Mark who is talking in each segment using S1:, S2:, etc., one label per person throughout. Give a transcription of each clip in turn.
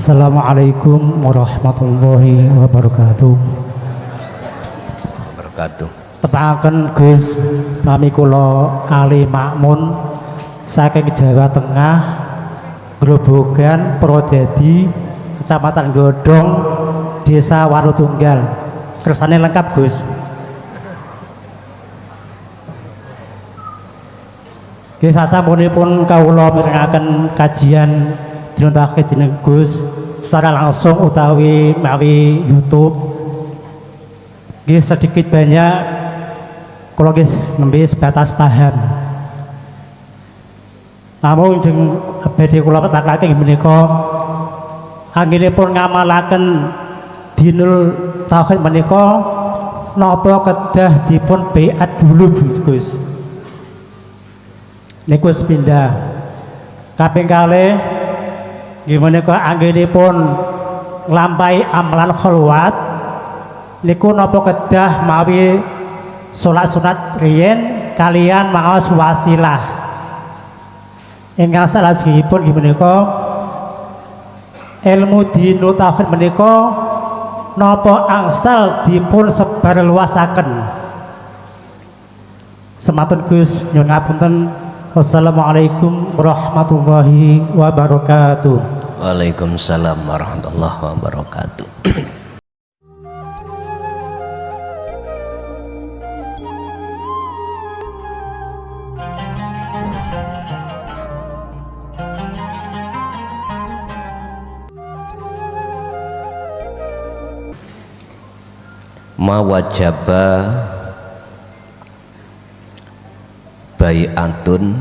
S1: Assalamualaikum warahmatullahi wabarakatuh. Tepangaken Gus, nami kula Ali Makmun saking Jawa Tengah, Grobogan, Purwodadi, Kecamatan Godong, Desa Warutunggal. Kersane lengkap Gus. Nggih sasampunipun kawula mirengaken kajian dina takhid dening Gus secara langsung utawi menawi YouTube. Nggih sedikit banyak kula nggih nembe sebatas paham. Namun jeung badhe kula petahaken menika anggenipun ngamalaken dinul tauhid menika napa kedah dipun beat dulu Gus. Niku sepindah kaping kalih nggih menika anggenipun nglampahi amalan kholwat niku napa kedah mawi salat sunat riyen kalian maos wasilah ingkang salajengipun nggih menika ilmu dinul tauhid menika napa angsal dipun sebar luasaken. Sematun Gus nyuwun ngapunten. Wassalamualaikum warahmatullahi wabarakatuh.
S2: Waalaikumsalam warahmatullahi wabarakatuh. Ma wajaba bai'atun,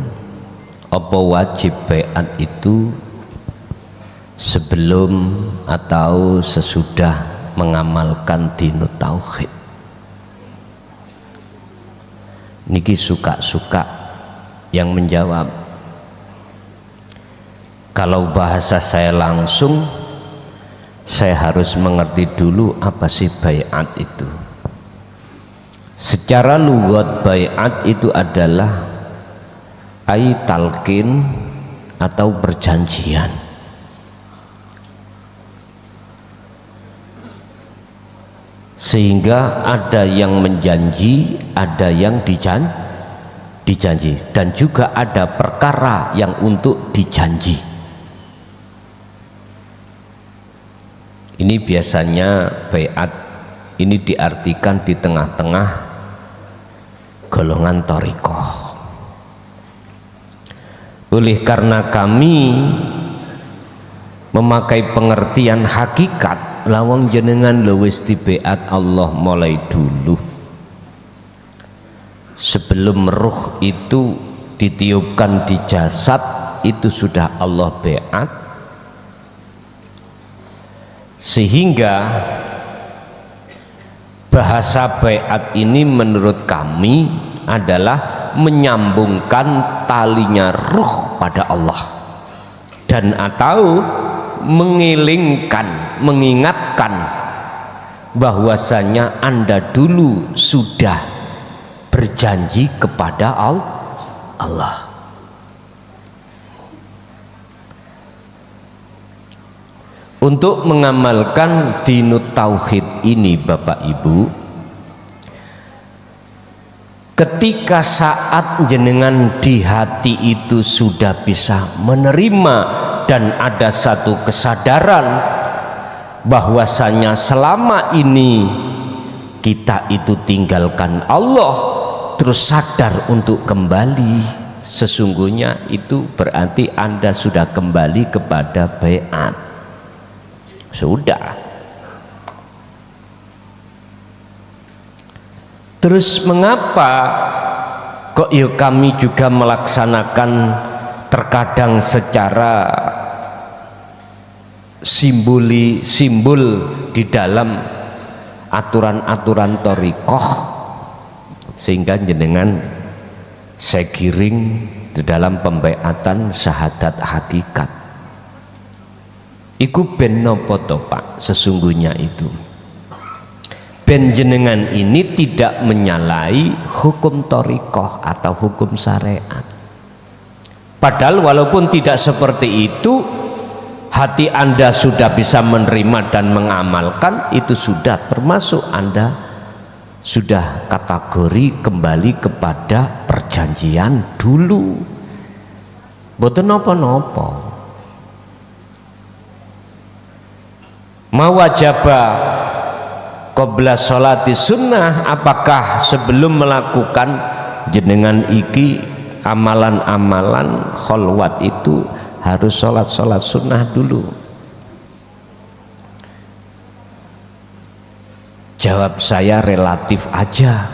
S2: apa wajib bai'at itu sebelum atau sesudah mengamalkan dinut tauhid. Niki suka-suka yang menjawab. Kalau bahasa saya langsung, saya harus mengerti dulu apa sih bai'at itu. Secara lughat bai'at itu adalah ai talqin atau perjanjian. Sehingga ada yang menjanji, ada yang dijanji, dan juga ada perkara yang untuk dijanji. Ini biasanya bai'at ini diartikan di tengah-tengah golongan thariqah. Oleh karena kami memakai pengertian hakikat, lawang jenengan lewis di beat Allah mulai dulu. Sebelum ruh itu ditiupkan di jasad, itu sudah Allah beat. Sehingga bahasa beat ini menurut kami adalah menyambungkan talinya ruh pada Allah dan atau mengingatkan bahwasanya Anda dulu sudah berjanji kepada Allah. Untuk mengamalkan dinut tauhid ini Bapak Ibu, ketika saat jenengan di hati itu sudah bisa menerima dan ada satu kesadaran bahwasanya selama ini kita itu tinggalkan Allah, terus sadar untuk kembali, sesungguhnya itu berarti Anda sudah kembali kepada bai'at. Sudah. Terus mengapa kok ya kami juga melaksanakan terkadang secara simbol di dalam aturan-aturan thariqah, sehingga jenengan saya giring di dalam pembaiatan syahadat hakikat. Iku ben nopo to Pak, sesungguhnya itu ben jenengan ini tidak menyalahi hukum thariqah atau hukum syariat. Padahal walaupun tidak seperti itu, hati Anda sudah bisa menerima dan mengamalkan, itu sudah termasuk Anda sudah kategori kembali kepada perjanjian dulu. Boten napa-napa. Mawajaba qabla sholati sunnah, apakah sebelum melakukan jenengan iki amalan-amalan kholwat itu harus sholat sunnah dulu? Jawab saya relatif aja.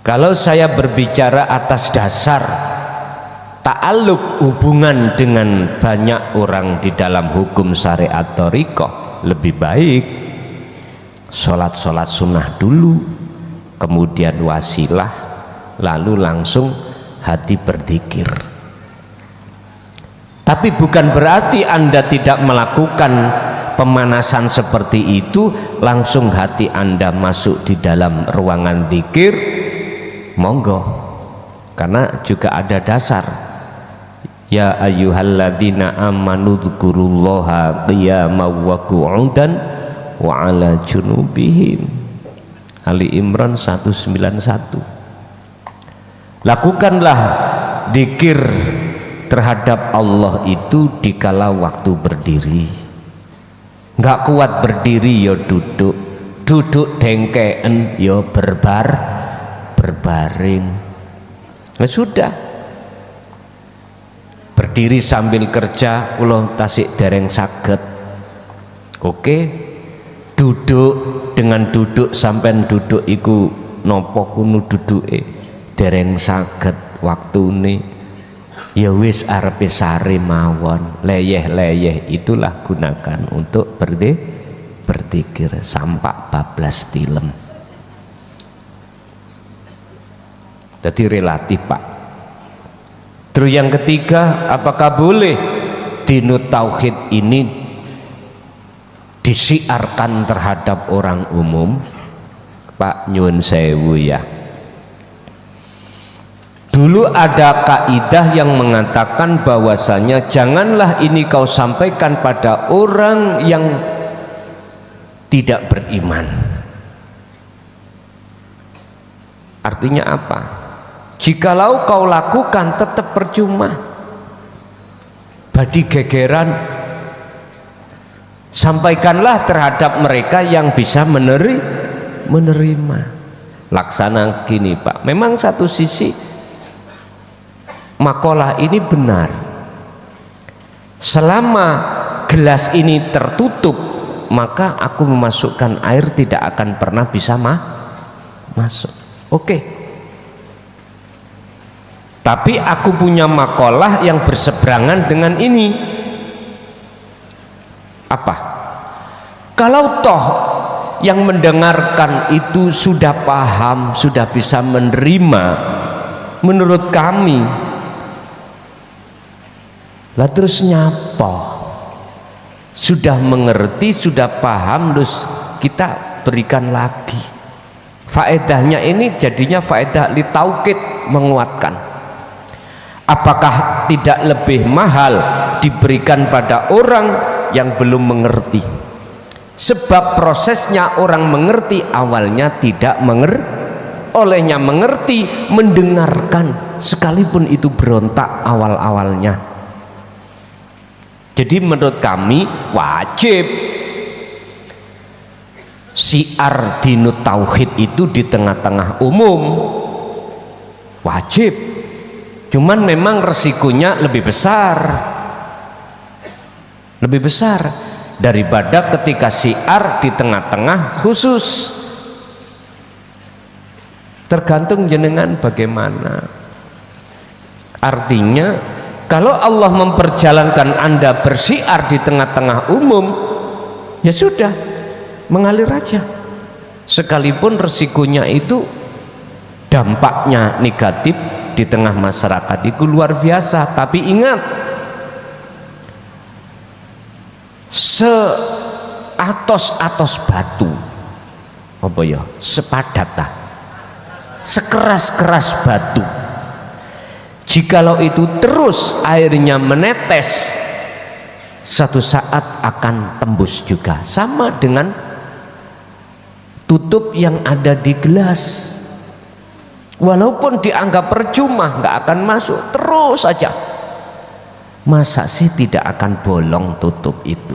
S2: Kalau saya berbicara atas dasar ta'aluk hubungan dengan banyak orang di dalam hukum syariat thariqah, lebih baik sholat sunnah dulu, kemudian wasilah, lalu langsung hati berzikir. Tapi bukan berarti Anda tidak melakukan pemanasan seperti itu langsung hati Anda masuk di dalam ruangan zikir, monggo, karena juga ada dasar. Ya ayyuhalladzina amanu dzkurullaha qiyaman wa qu'udan wa 'ala junubihim. Ali Imran 191. Lakukanlah zikir terhadap Allah itu dikala waktu berdiri. Nggak kuat berdiri ya duduk dengkeen ya berbaring. Nah, sudah. Berdiri sambil kerja ulah tasik dereng saged. Oke. Duduk dengan duduk sampean duduk iku nopo kuno duduke dereng saged waktune, ya wis arepe sare mawon, leyeh-leyeh itulah gunakan untuk berzikir sampak bablas tilem. Jadi relatif Pak. Terus yang ketiga, apakah boleh dinut tauhid ini disiarkan terhadap orang umum? Pak nyuwun sewu ya. Dulu ada kaidah yang mengatakan bahwasanya janganlah ini kau sampaikan pada orang yang tidak beriman. Artinya apa? Jikalau kau lakukan tetap percuma, badi gegeran. Sampaikanlah terhadap mereka yang bisa menerima. Laksana gini Pak, memang satu sisi makalah ini benar. Selama gelas ini tertutup, maka aku memasukkan air tidak akan pernah bisa masuk. Oke. Tapi aku punya makalah yang berseberangan dengan ini. Apa? Kalau toh yang mendengarkan itu sudah paham, sudah bisa menerima, menurut kami, lah terus nyapa? Sudah mengerti, sudah paham, terus kita berikan lagi. Faedahnya ini jadinya faedah li taukid, menguatkan. Apakah tidak lebih mahal diberikan pada orang yang belum mengerti? Sebab prosesnya orang mengerti awalnya tidak mengerti, olehnya mengerti, mendengarkan sekalipun itu berontak awal-awalnya. Jadi menurut kami wajib syiar dinut tauhid itu di tengah-tengah umum, wajib. Cuman memang resikonya lebih besar daripada ketika syiar di tengah-tengah khusus. Tergantung jenengan bagaimana. Artinya kalau Allah memperjalankan Anda bersyiar di tengah-tengah umum, ya sudah, mengalir aja. Sekalipun resikonya itu dampaknya negatif di tengah masyarakat itu luar biasa. Tapi ingat, seatos-atos batu apa ya, sepadat sekeras-keras batu, Jikalau itu terus airnya menetes, satu saat akan tembus juga. Sama dengan tutup yang ada di gelas, walaupun dianggap percuma, nggak akan masuk, terus saja. Masa sih tidak akan bolong tutup itu?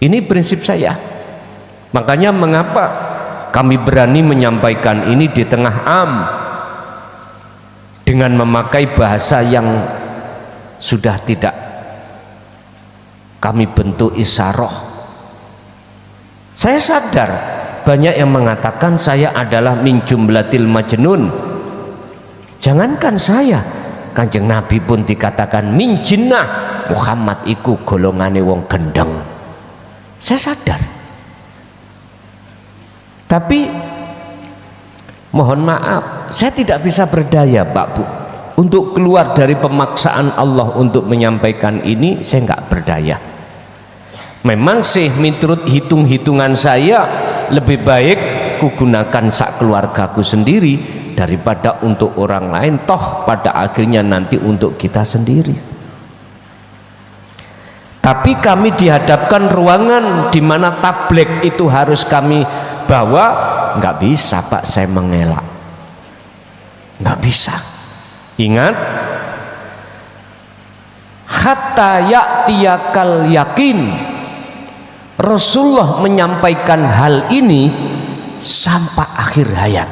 S2: Ini prinsip saya. Makanya mengapa kami berani menyampaikan ini di tengah am, dengan memakai bahasa yang sudah tidak kami bentuk isyarah. Saya sadar banyak yang mengatakan saya adalah min jumlatil majnun. Jangankan saya, Kanjeng Nabi pun dikatakan min jinnah, Muhammad iku golongane wong gendeng. Saya sadar. Tapi mohon maaf, saya tidak bisa berdaya Pak Bu untuk keluar dari pemaksaan Allah untuk menyampaikan ini. Saya nggak berdaya. Memang sih menurut hitung-hitungan saya lebih baik kugunakan sak keluargaku sendiri daripada untuk orang lain, toh pada akhirnya nanti untuk kita sendiri. Tapi kami dihadapkan ruangan di mana tablet itu harus kami bawa, nggak bisa Pak saya mengelak, nggak bisa. Ingat, hatta ya'tiyakal yakin, Rasulullah menyampaikan hal ini sampai akhir hayat,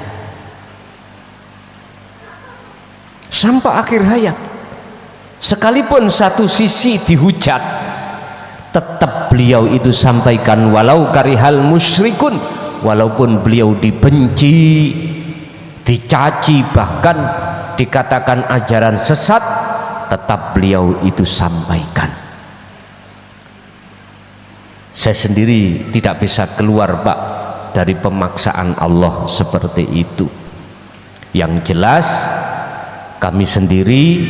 S2: sampai akhir hayat. Sekalipun satu sisi dihujat, tetap beliau itu sampaikan walau karihal musyrikun, walaupun beliau dibenci, dicaci, bahkan dikatakan ajaran sesat, tetap beliau itu sampaikan. Saya sendiri tidak bisa keluar Pak dari pemaksaan Allah seperti itu. Yang jelas kami sendiri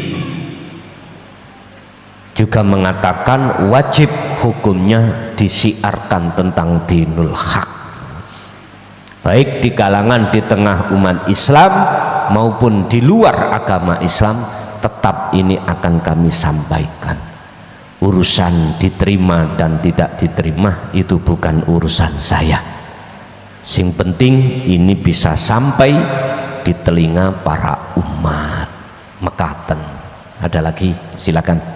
S2: juga mengatakan wajib hukumnya disiarkan tentang dinul haq, baik di kalangan di tengah umat Islam maupun di luar agama Islam. Tetap ini akan kami sampaikan. Urusan diterima dan tidak diterima itu bukan urusan saya. Sing penting ini bisa sampai di telinga para umat. Mekaten. Ada lagi? Silakan.